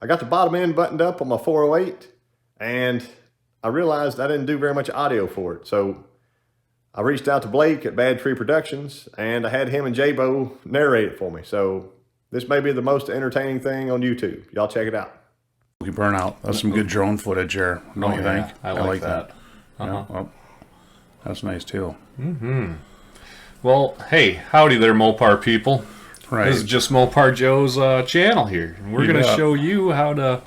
I got the bottom end buttoned up on my 408, and I realized I didn't do very much audio for it. So I reached out to Blake at Bad Tree Productions, and I had him and Jaybo narrate it for me. So this may be the most entertaining thing on YouTube. Y'all check it out. We burn out. That's some good drone footage there, don't you think? I like that. Yeah, well, that's nice too. Well, hey, howdy there, Mopar people. Right. This is just Mopar Joe's channel here. And we're going to show you how to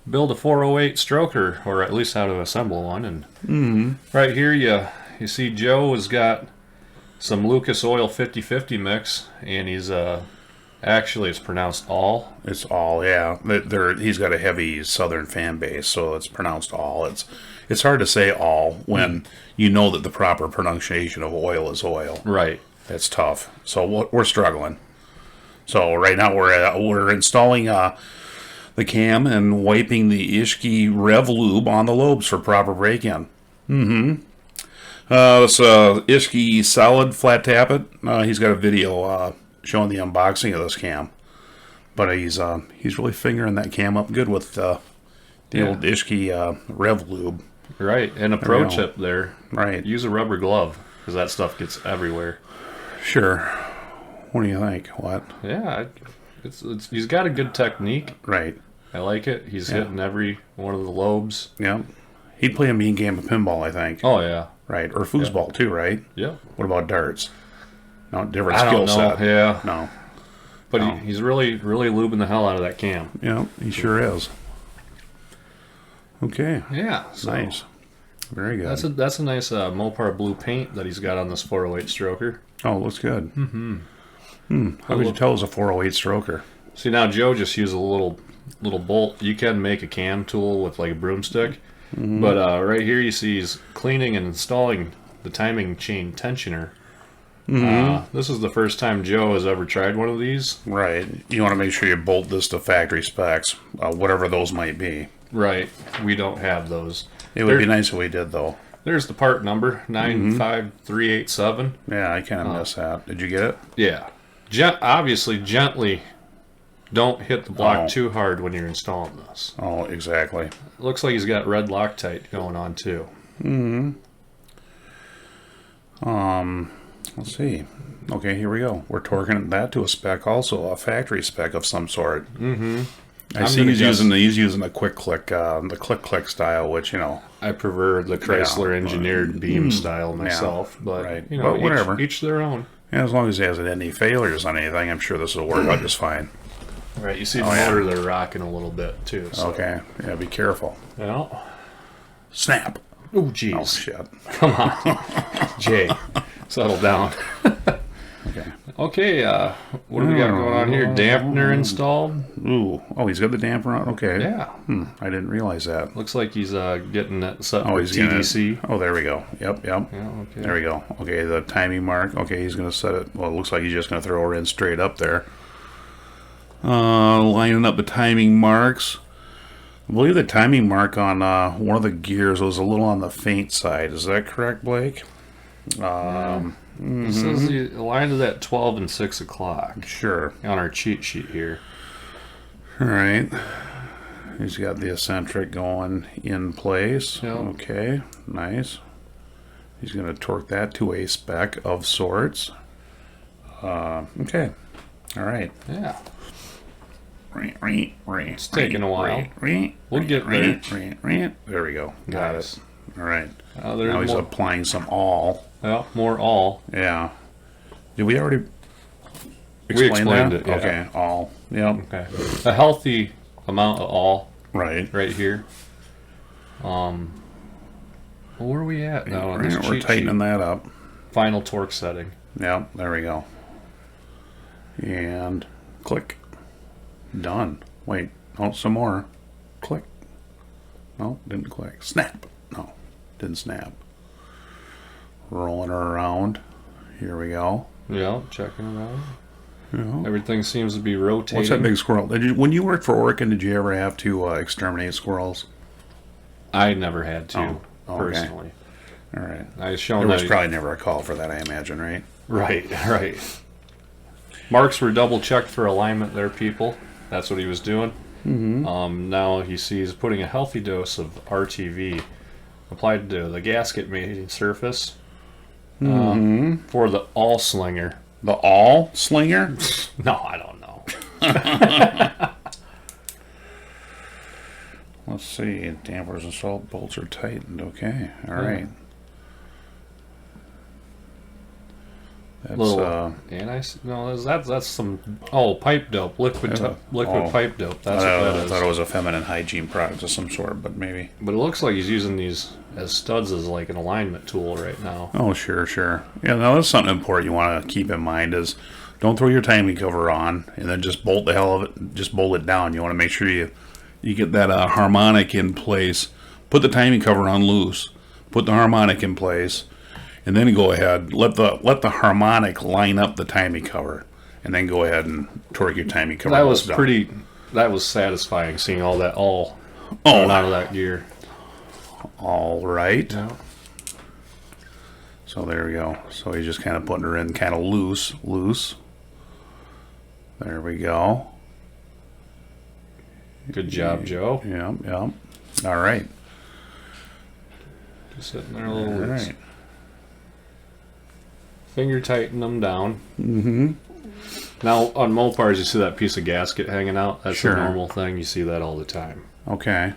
build a 408 stroker, or at least how to assemble one. And right here you see Joe has got some Lucas Oil 50/50 mix, and he's actually it's pronounced all. It's all, yeah. He's got a heavy southern fan base, so it's pronounced all. It's hard to say all when you know that the proper pronunciation of oil is oil. Right. That's tough. So we're struggling. So right now we're installing the cam and wiping the Ishki Rev Lube on the lobes for proper break-in. It's Ishki Solid Flat Tappet. He's got a video showing the unboxing of this cam, but he's really fingering that cam up good with the old Ishki Rev Lube. Right, and a pro tip there. Right. Use a rubber glove, because that stuff gets everywhere. Sure. What do you think? What? Yeah, he's got a good technique. Right. I like it. He's hitting every one of the lobes. Yeah. He'd play a mean game of pinball, I think. Oh, yeah. Right. Or foosball, too, right? Yeah. What about darts? No, different I skill don't know. set. Yeah. No. But he's really lubing the hell out of that cam. Yeah, he sure is. Okay. Yeah. So Nice. Very good. That's a nice Mopar blue paint that he's got on this 408 stroker. Oh, looks good. How would you tell it's a 408 stroker? See, now Joe just used a little bolt. You can make a cam tool with like a broomstick. But right here you see he's cleaning and installing the timing chain tensioner. This is the first time Joe has ever tried one of these. Right. You want to make sure you bolt this to factory specs, whatever those might be. Right. We don't have those. It would be nice if we did, though. There's the part number, 95387. Yeah, I kind of missed that. Did you get it? Yeah. Obviously, gently don't hit the block too hard when you're installing this. Oh, exactly. Looks like he's got red Loctite going on, too. Let's see. Okay, here we go. We're torquing that to a spec also, a factory spec of some sort. I see he's using the quick click, the click style, which, you know. I prefer the Chrysler engineered beam style myself, but you know, but whatever. Each their own. Yeah, as long as he hasn't any failures on anything, I'm sure this will work out just fine. Right, you see the motor they're rocking a little bit too. So. Okay, yeah, be careful. Yeah. Snap. Oh, jeez. Oh, shit. Come on. Jay, settle down. Okay. Okay, what do we got going on here? Dampener installed? Ooh. Oh, he's got the damper on? Okay. Yeah. I didn't realize that. Looks like he's getting that set Oh, for he's TDC. Oh, there we go. Yep. Yeah, okay. There we go. Okay, the timing mark. Okay, he's going to set it. Well, it looks like he's just going to throw her in straight up there. Lining up the timing marks. I believe the timing mark on one of the gears was a little on the faint side. Is that correct, Blake? It says he aligned it at 12 and 6 o'clock. Sure. On our cheat sheet here. All right. He's got the eccentric going in place. Yep. Okay, nice. He's going to torque that to a spec of sorts. Okay. All right. Yeah. It's taking a while. We'll get there. There we go. Got Nice. it. All right. Now he's applying some all. Well, more all. Yeah. Did we already We explain explained that? it, yeah. Okay, all. Yep. Okay. A healthy amount of all Right. here. Well, where are we at now on this We're cheat tightening sheet? that up. Final torque setting. Yep, there we go. And click. Done. Wait, oh, some more. Click. No, didn't click. Snap. No, didn't snap. Rolling her around. Here we go. Yeah, checking it out. Yeah. Everything seems to be rotating. What's that big squirrel? When you worked for Orkin, did you ever have to exterminate squirrels? I never had to, okay. personally. All right. I was shown There was that. probably never a call for that, I imagine, right? Right. Marks were double checked for alignment there, people. That's what he was doing. Now he sees putting a healthy dose of RTV applied to the gasket mating surface for the all slinger. The all slinger? No, I don't know. Let's see. Dampers and salt bolts are tightened. Okay. All right. That's that's some pipe dope, liquid pipe dope. That's what that I is. thought it was a feminine hygiene product of some sort, but maybe. But it looks like he's using these as studs as like an alignment tool right now. Oh, sure. Yeah, now that's something important you want to keep in mind is don't throw your timing cover on and then just bolt the hell of it, just bolt it down. You want to make sure you get that harmonic in place. Put the timing cover on loose. Put the harmonic in place. And then go ahead, let the harmonic line up the timing cover, and then go ahead and torque your timing cover. That was that was satisfying seeing all that coming out of that gear. All right. Yeah. So there we go. So he's just kind of putting her in kind of loose. There we go. Good job, Joe. Yeah. All right. Just sitting there a little All loose. right. Finger tighten them down. Now on Mopars, you see that piece of gasket hanging out. That's a normal thing. You see that all the time. Okay.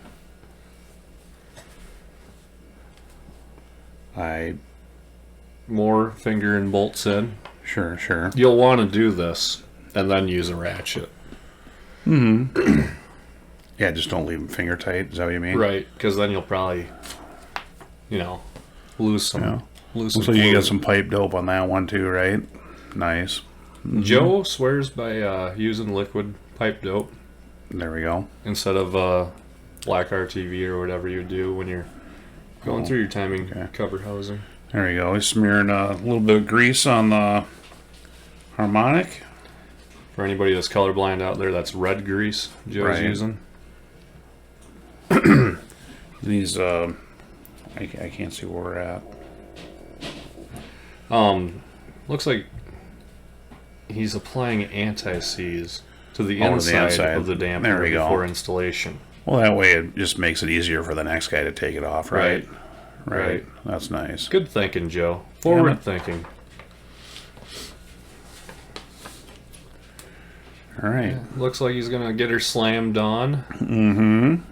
More finger and bolts in. Sure. You'll want to do this and then use a ratchet. Yeah, just don't leave them finger tight. Is that what you mean? Right, because then you'll probably, lose some. Yeah. Lose some So you fluid. got some pipe dope on that one too, right? Nice. Joe swears by using liquid pipe dope There we go. instead of black RTV or whatever you do when you're going through your timing cover housing. There you go. He's smearing a little bit of grease on the harmonic. For anybody that's colorblind out there, that's red grease Joe's using. These, I can't see where we're at. Looks like he's applying anti-seize to the inside of the damper before installation. Well, that way it just makes it easier for the next guy to take it off, right? Right. That's nice. Good thinking, Joe. Forward thinking. All right. Looks like he's gonna get her slammed on.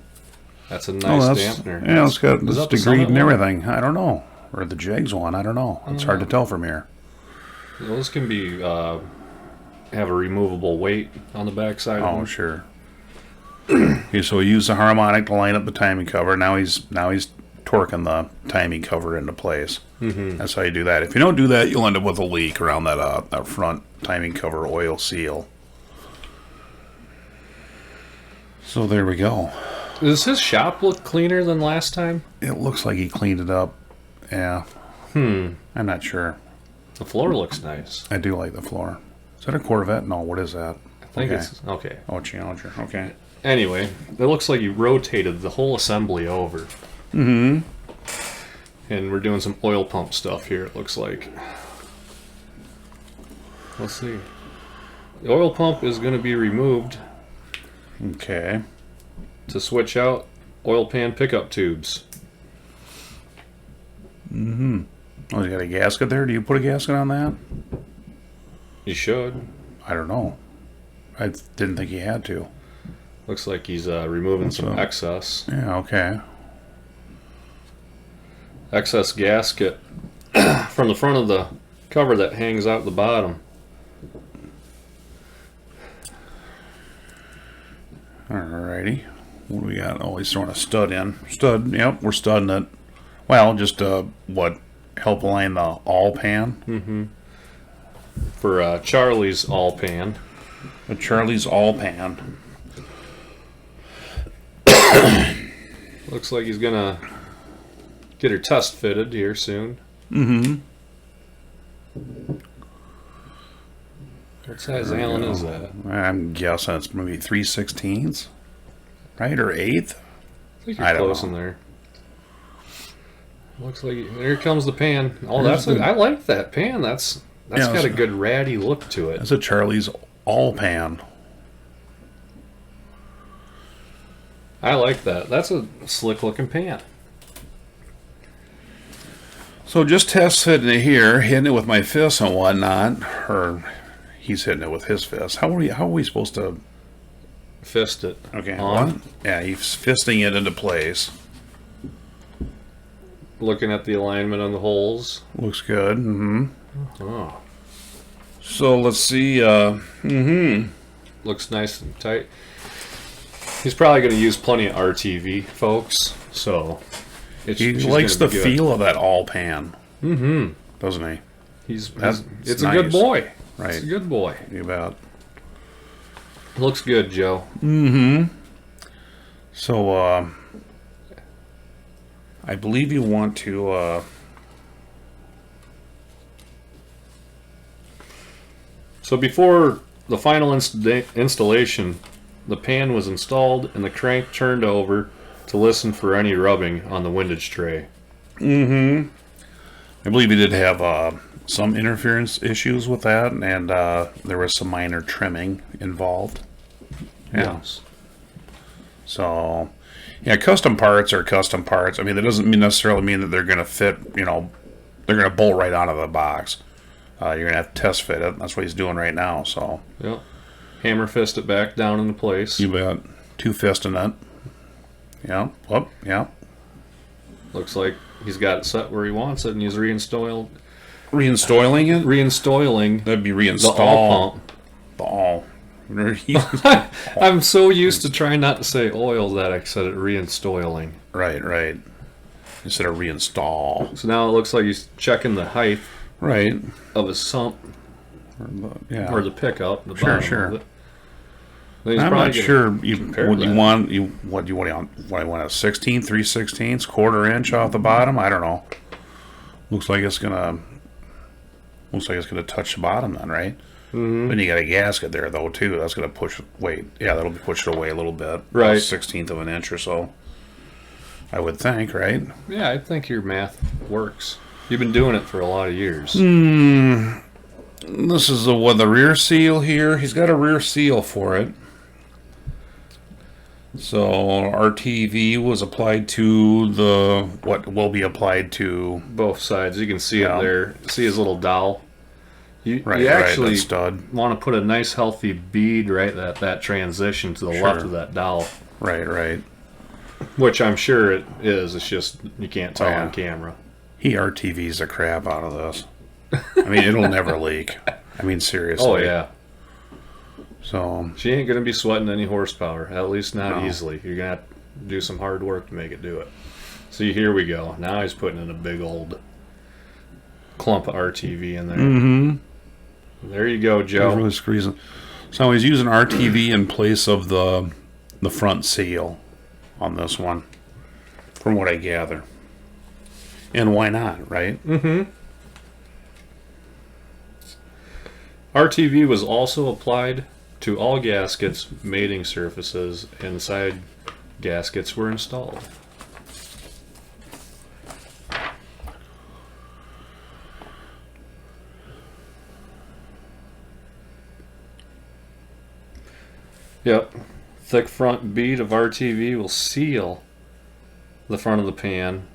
That's a nice dampener. Yeah, it's got this degree and one? everything. I don't know. Or the Jags one. I don't know. It's hard to tell from here. Those can be have a removable weight on the backside. Oh, sure. Okay, so he used the harmonic to line up the timing cover. Now he's torquing the timing cover into place. That's how you do that. If you don't do that, you'll end up with a leak around that front timing cover oil seal. So there we go. Does his shop look cleaner than last time? It looks like he cleaned it up. Yeah. I'm not sure. The floor looks nice. I do like the floor. Is that a Corvette? No, what is that? I think it's okay. Oh, Challenger. Okay. Anyway, it looks like you rotated the whole assembly over. And we're doing some oil pump stuff here, it looks like. Let's see. The oil pump is going to be removed Okay. to switch out oil pan pickup tubes. Oh, you got a gasket there? Do you put a gasket on that? You should. I don't know. I didn't think he had to. Looks like he's removing some excess. Yeah, okay. Excess gasket from the front of the cover that hangs out the bottom. Alrighty. What do we got? Oh, he's throwing a stud in. Stud, yep, we're studding it. Well, just, help align the all pan? For Charlie's all pan. But Charlie's all pan. Looks like he's gonna get her test fitted here soon. What size Allen is that? I'm guessing it's maybe 3/16, right? Or 1/8? I think you're close in there. Looks like here comes the pan. Oh, I like that pan. That's got a good ratty look to it. That's a Charlie's all pan. I like that. That's a slick looking pan. So just test hitting it here, hitting it with my fist and whatnot, or he's hitting it with his fist. How are we supposed to fist it? Okay, on. what? Yeah, he's fisting it into place. Looking at the alignment on the holes. Looks good. Mm-hmm. Oh. So let's see. Looks nice and tight. He's probably going to use plenty of RTV, folks. So he likes the feel of that all pan. Mm-hmm. Doesn't he? It's nice. a good boy. Right. It's a good boy. You bet. Looks good, Joe. Mm-hmm. So, I believe you want to, So before the final installation, the pan was installed and the crank turned over to listen for any rubbing on the windage tray. Mm-hmm. I believe he did have some interference issues with that, and there was some minor trimming involved. Yeah. Yes. So, yeah, custom parts are custom parts. I mean, that doesn't necessarily mean that they're going to fit, they're going to bolt right out of the box. You're going to have to test fit it. That's what he's doing right now, so. Yep. Hammer fist it back down into place. You bet. 2 fisting it. Yeah. Whoop. Yeah. Looks like he's got it set where he wants it, and he's reinstalling it. Reinstalling? That'd be reinstall. The all pump. The all. I'm so used to trying not to say oil that I said it reinstalling. Right. Instead of reinstall. So now it looks like he's checking the height right of his sump. Or the pickup. The sure. Of it. I'm not sure what you want a 16, 3/16, quarter inch off the bottom. I don't know. Looks like it's gonna touch the bottom then, right? Mm-hmm. Then you got a gasket there though too. That's gonna push. That'll be pushed away a little bit. Right, 1/16 of an inch or so. I would think, right? Yeah, I think your math works. You've been doing it for a lot of years. This is the rear seal here. He's got a rear seal for it. So RTV was applied to what will be applied to both sides. You can see it there. See his little dowel. You actually want to put a nice healthy bead right at that transition to the left of that dowel. Right. Which I'm sure it is. It's just you can't tell on camera. He RTVs the crap out of this. I mean, it'll never leak. I mean, seriously. Oh, yeah. So she ain't going to be sweating any horsepower, at least not easily. You're going to have to do some hard work to make it do it. See, here we go. Now he's putting in a big old clump of RTV in there. Mm-hmm. There you go, Joe. He's really squeezing. So he's using RTV in place of the front seal on this one, from what I gather. And why not, right? Mm-hmm. RTV was also applied to all gaskets, mating surfaces, and side gaskets were installed. Yep. Thick front bead of RTV will seal the front of the pan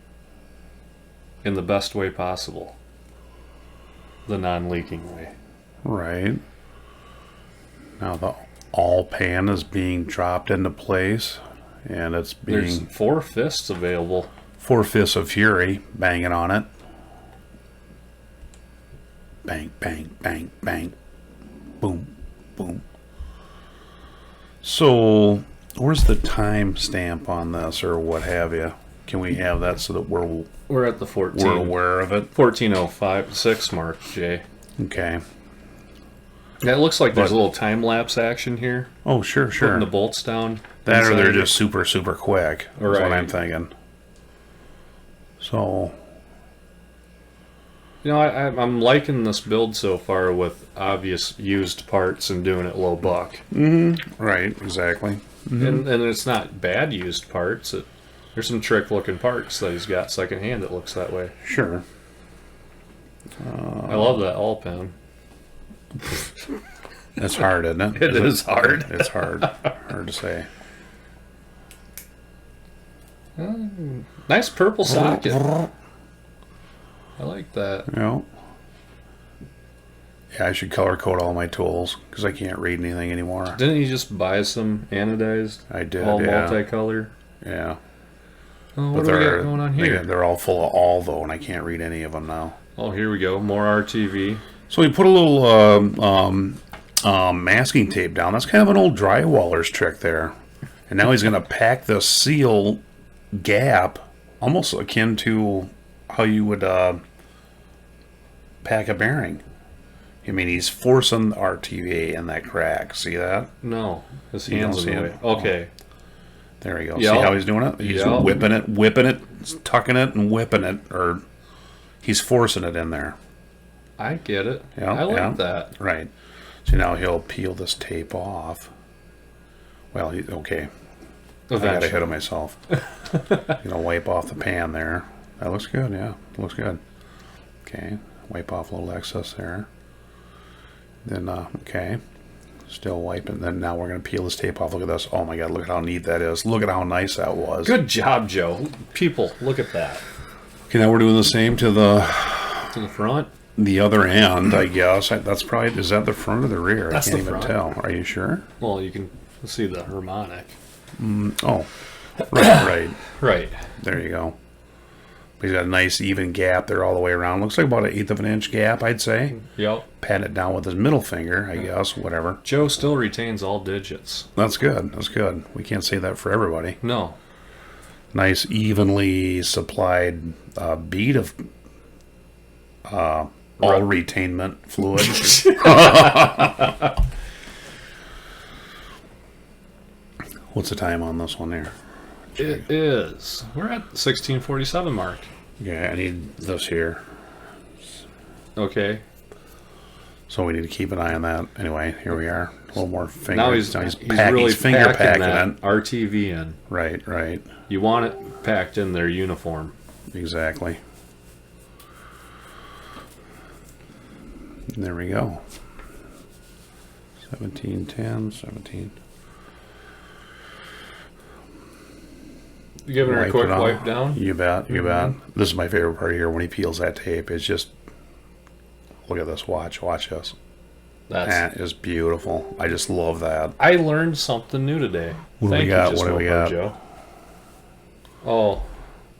in the best way possible. The non-leaking way. Right. Now the all pan is being dropped into place, and it's being... There's 4 fists available. 4 fists of fury banging on it. Bang, bang, bang, bang. Boom, boom. So, where's the time stamp on this, or what have you? Can we have that so that we're at the 14. We're aware of it. 14:05.6 mark, Jay. Okay. Yeah, it looks like there's a little time lapse action here. Oh, sure. Putting the bolts down. That or they're just super quick. That's what I'm thinking. So, I'm liking this build so far with obvious used parts and doing it low buck. Mm-hmm. Right, exactly. Mm-hmm. And it's not bad used parts. There's some trick-looking parts that he's got secondhand that looks that way. Sure. I love that all pen. It's hard, isn't it? It is hard. It's hard. Hard to say. Nice purple socket. I like that. Yeah. Yeah, I should color code all my tools because I can't read anything anymore. Didn't you just buy some anodized? I did, All yeah. multicolor? Yeah. Oh, what do we got going on here? They're all full of all, though, and I can't read any of them now. Oh, here we go. More RTV. So we put a little masking tape down. That's kind of an old drywaller's trick there. And now he's going to pack the seal gap, almost akin to how you would pack a bearing. I mean, he's forcing the RTV in that crack. See that? No, his You hands don't in the see way. it? Okay. There you go. Yep. See how he's doing it? He's Yep. whipping it, tucking it, and whipping it, or he's forcing it in there. I get it. Yeah, I like yeah. that. Right. So now he'll peel this tape off. Well, okay. I got ahead of myself. Wipe off the pan there. That looks good, yeah. Looks good. Okay. Wipe off a little excess there. Then, okay. Still wiping. Then now we're going to peel this tape off. Look at this. Oh my God, look at how neat that is. Look at how nice that was. Good job, Joe. People, look at that. Okay, now we're doing the same to the front. The other end, I guess. That's probably, is that the front or the rear? That's I can't the even front. tell. Are you sure? Well, you can see the harmonic. Oh, right. Right. There you go. He's got a nice even gap there all the way around. Looks like about 1/8 of an inch gap, I'd say. Yep. Pat it down with his middle finger, I guess, whatever. Joe still retains all digits. That's good. That's good. We can't say that for everybody. No. Nice, evenly supplied bead of all retainment fluid. What's the time on this one there? It is. We're at 1647 mark. Okay, I need this here. Okay. So we need to keep an eye on that. Anyway, here we are. A little more finger. Now he's really finger packing packing that RTV in. Right, right. You want it packed in their uniform. Exactly. And there we go. 1710, 17. You giving her a quick wipe down? You bet, you bet. This is my favorite part here when he peels that tape. It's just, look at this. Watch this. That is beautiful. I just love that. I learned something new today. What do we got? What do we got? Joe. Oh.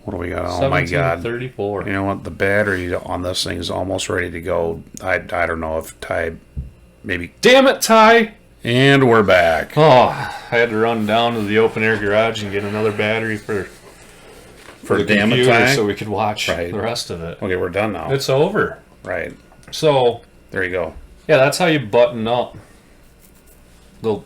What do we got? Oh my God. 34. You know what? The battery on this thing is almost ready to go. I don't know if Ty maybe. Damn it, Ty! And we're back. Oh, I had to run down to the open air garage and get another battery for the damn it, computer Ty. so we could watch Right. the rest of it. Okay, we're done now. It's over. Right. So, There you go. yeah, that's how you button up the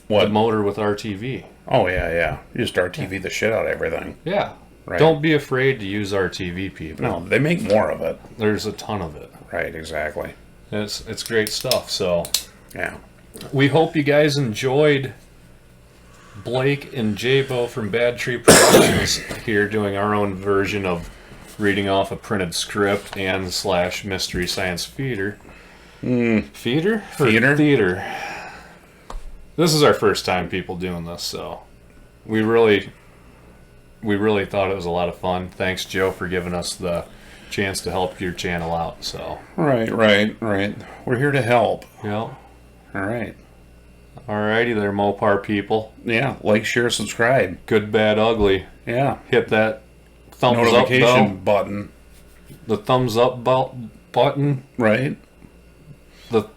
motor with RTV. Oh, yeah. You just RTV the shit out of everything. Yeah. Right. Don't be afraid to use RTV, people. No, they make more of it. There's a ton of it. Right, exactly. It's great stuff. So Yeah. we hope you guys enjoyed Blake and Jaybo from Bad Tree Productions here doing our own version of reading off a printed script and / Mystery Science Feeder. Feeder? Or Theater? Theater. This is our first time people doing this, so we really thought it was a lot of fun. Thanks, Joe, for giving us the chance to help your channel out. So Right. We're here to help. yeah. All right. Alrighty there, Mopar people. Yeah, like, share, subscribe. Good, bad, ugly. Yeah. Hit that thumbs up Notification bell. button. The thumbs up button. Right. The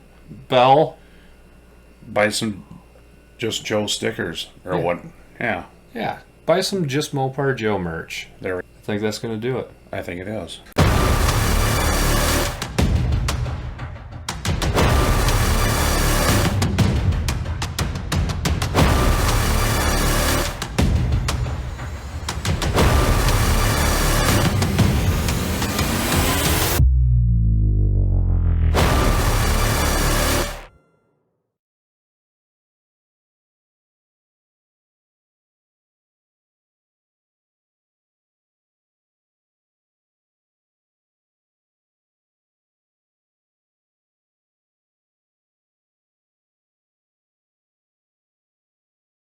bell. Buy some Just Joe stickers. Or what? Yeah. Yeah. Buy some Just Mopar Joe merch. There. I think that's going to do it. I think it is.